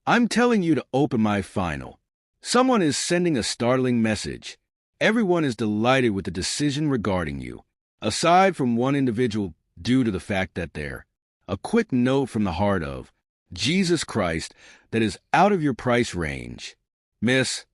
I'm telling you to open my final. Someone is sending a startling message. Everyone is delighted with the decision regarding you, aside from one individual due to the fact that they're a quick note from the heart of Jesus Christ that is out of your price range. Miss,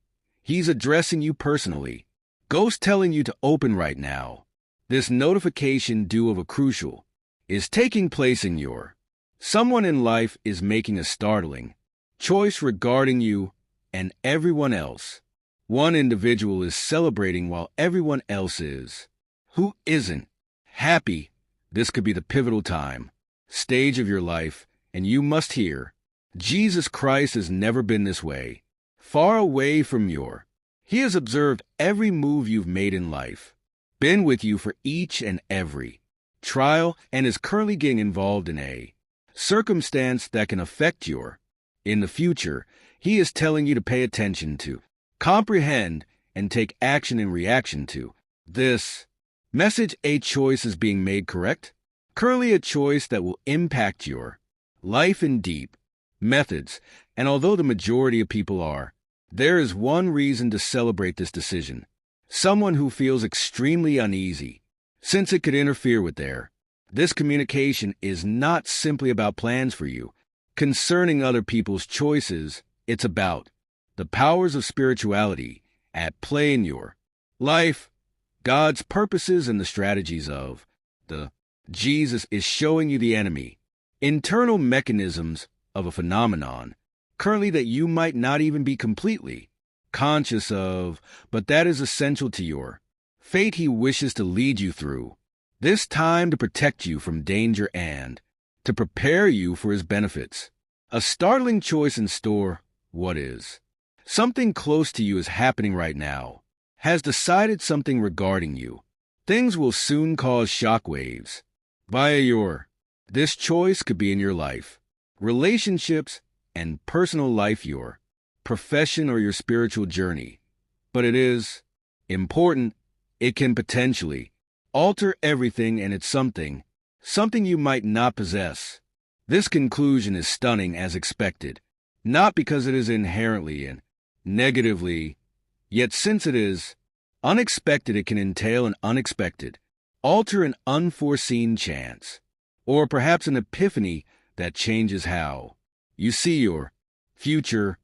he's addressing you personally. Ghost telling you to open right now. This notification due of a crucial is taking place in your. Someone in life is making a startling choice regarding you and everyone else. One individual is celebrating while everyone else is. Who isn't? Happy. This could be the pivotal time, stage of your life, and you must hear, Jesus Christ has never been this way. Far away from your. He has observed every move you've made in life, been with you for each and every trial, and is currently getting involved in a circumstance that can affect your. In the future, he is telling you to pay attention to, comprehend, and take action in reaction to. This message, a choice is being made, correct? Currently a choice that will impact your life in deep methods, and although the majority of people are, there is one reason to celebrate this decision. Someone who feels extremely uneasy, since it could interfere with their. This communication is not simply about plans for you, concerning other people's choices. It's about the powers of spirituality at play in your life, God's purposes and the strategies of the. Jesus is showing you the enemy, internal mechanisms of a phenomenon, currently that you might not even be completely conscious of, but that is essential to your fate. He wishes to lead you through this time to protect you from danger and to prepare you for his benefits. A startling choice in store. What is? Something close to you is happening right now, has decided something regarding you. Things will soon cause shockwaves. Via your. This choice could be in your life, relationships, and personal life, your profession, or your spiritual journey. But it is important. It can potentially alter everything, and it's something you might not possess. This conclusion is stunning as expected, not because it is inherently and negatively, yet since it is unexpected, it can entail an unexpected, alter an unforeseen chance, or perhaps an epiphany that changes how you see your future.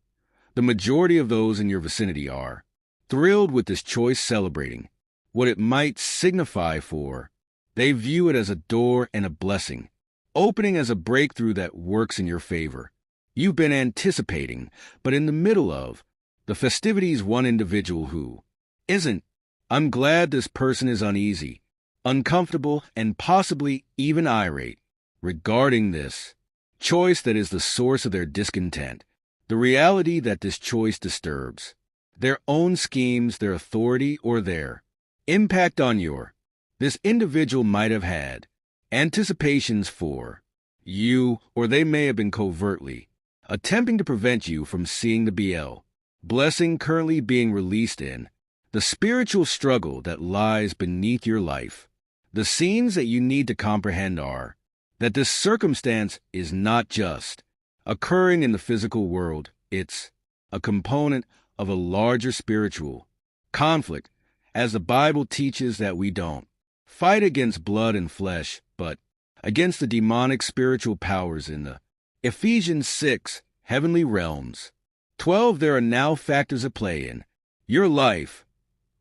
The majority of those in your vicinity are thrilled with this choice, celebrating what it might signify for. They view it as a door and a blessing, opening as a breakthrough that works in your favor. You've been anticipating, but in the middle of the festivities, one individual who isn't. I'm glad this person is uneasy, uncomfortable, and possibly even irate regarding this choice that is the source of their discontent. The reality that this choice disturbs their own schemes, their authority, or their impact on your. This individual might have had anticipations for you, or they may have been covertly attempting to prevent you from seeing the blessing currently being released in the spiritual struggle that lies beneath your life. The scenes that you need to comprehend are that this circumstance is not just occurring in the physical world, it's a component of a larger spiritual conflict, as the Bible teaches that we don't fight against blood and flesh, but against the demonic spiritual powers in the Ephesians 6 heavenly realms. 12. There are now factors at play in your life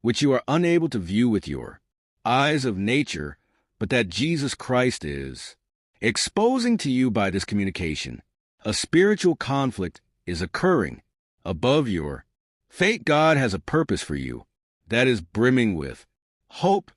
which you are unable to view with your eyes of nature, but that Jesus Christ is exposing to you by this communication. A spiritual conflict is occurring above your fate. God has a purpose for you that is brimming with hope,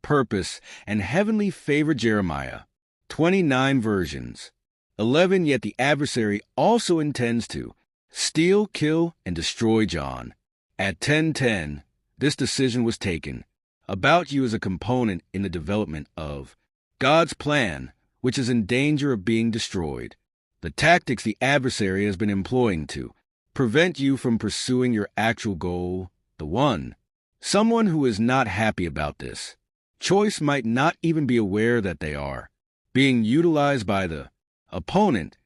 purpose, and heavenly favor. Jeremiah 29 versions 11. Yet the adversary also intends to steal, kill, and destroy. John at 10:10. This decision was taken about you as a component in the development of God's plan, which is in danger of being destroyed. The tactics the adversary has been employing to prevent you from pursuing your actual goal, the one. Someone who is not happy about this choice might not even be aware that they are being utilized by the opponent.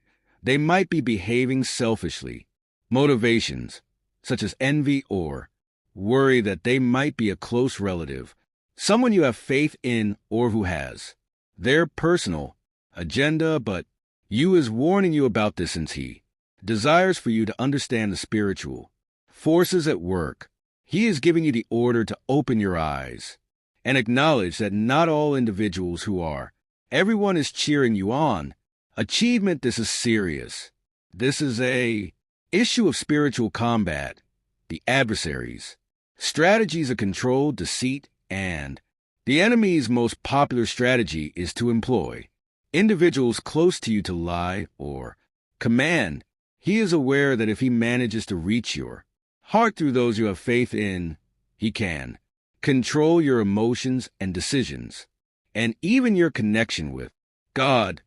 They might be behaving selfishly. Motivations, such as envy or worry that they might be a close relative, someone you have faith in or who has their personal agenda, but you is warning you about this since he desires for you to understand the spiritual forces at work. He is giving you the order to open your eyes and acknowledge that not all individuals who are. Everyone is cheering you on. Achievement, this is serious. This is a issue of spiritual combat, the adversaries, strategies of control, deceit, and the enemy's most popular strategy is to employ individuals close to you to lie or command. He is aware that if he manages to reach your heart through those you have faith in, he can control your emotions and decisions, and even your connection with God.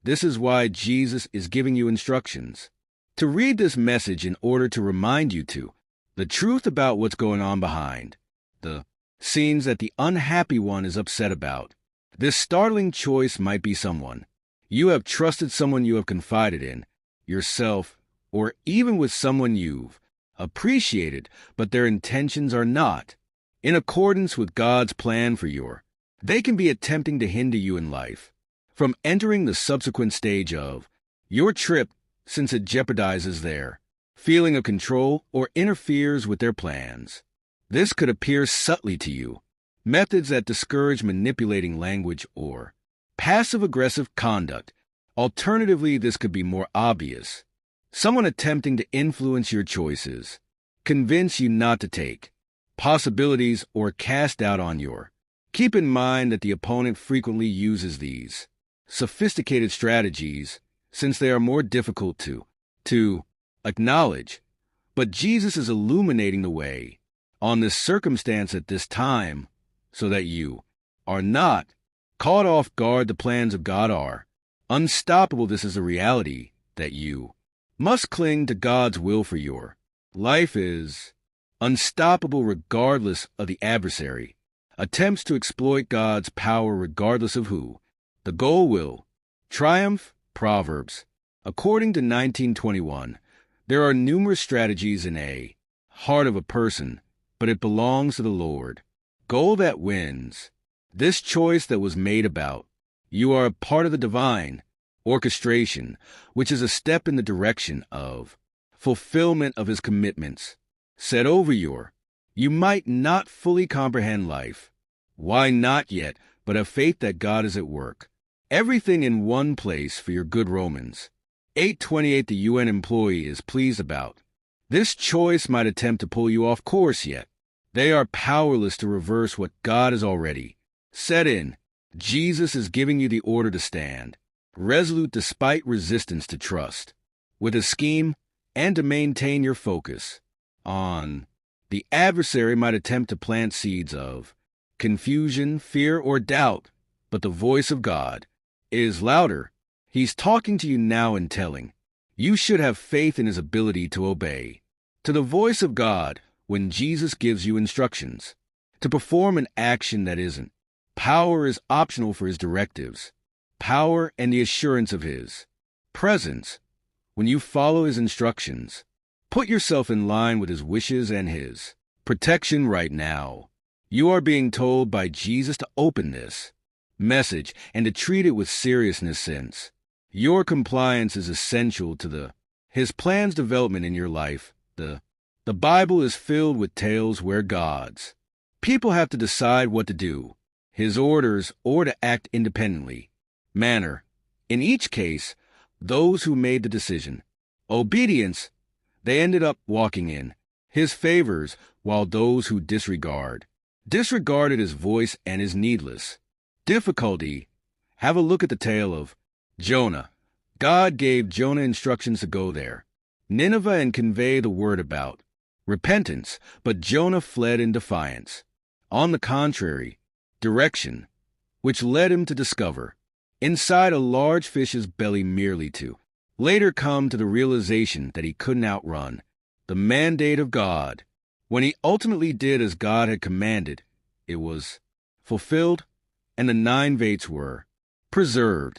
This is why Jesus is giving you instructions to read this message in order to remind you to the truth about what's going on behind the scenes that the unhappy one is upset about. This startling choice might be someone you have trusted, someone you have confided in, yourself, or even with someone you've appreciated, but their intentions are not in accordance with God's plan for your. They can be attempting to hinder you in life from entering the subsequent stage of your trip, since it jeopardizes their feeling of control or interferes with their plans. This could appear subtly to you. Methods that discourage manipulating language or passive-aggressive conduct. Alternatively, this could be more obvious. Someone attempting to influence your choices, convince you not to take possibilities, or cast doubt on your. Keep in mind that the opponent frequently uses these sophisticated strategies since they are more difficult to acknowledge. But Jesus is illuminating the way on this circumstance at this time so that you are not caught off guard. The plans of God are unstoppable. This is a reality that you must cling to. God's will for your life is unstoppable regardless of the adversary attempts to exploit God's power regardless of who. The goal will triumph. Proverbs. According to 1921, there are numerous strategies in a heart of a person, but it belongs to the Lord. Goal that wins. This choice that was made about. You are a part of the divine orchestration, which is a step in the direction of fulfillment of his commitments set over your. You might not fully comprehend life. Why not yet, but have faith that God is at work. Everything in one place for your good. Romans 8:28. The UN employee is pleased about. This choice might attempt to pull you off course, yet they are powerless to reverse what God has already set in. Jesus is giving you the order to stand resolute despite resistance, to trust with a scheme, and to maintain your focus on. The adversary might attempt to plant seeds of confusion, fear, or doubt, but the voice of God is louder. He's talking to you now and telling you should have faith in his ability to obey to the voice of God when Jesus gives you instructions to perform an action that isn't. Power is optional for his directives. Power and the assurance of his presence. When you follow his instructions, put yourself in line with his wishes and his protection right now. You are being told by Jesus to open this message and to treat it with seriousness, since your compliance is essential to his plan's development in your life. The Bible is filled with tales where God's people have to decide what to do, his orders, or to act independently. Manner. In each case, those who made the decision, obedience, they ended up walking in his favors, while those who disregarded his voice and his needless difficulty. Have a look at the tale of Jonah. God gave Jonah instructions to go there, Nineveh, and convey the word about repentance, but Jonah fled in defiance. On the contrary direction, which led him to discover inside a large fish's belly, merely to later come to the realization that he couldn't outrun the mandate of God. When he ultimately did as God had commanded, it was fulfilled, and the 9 vates were preserved.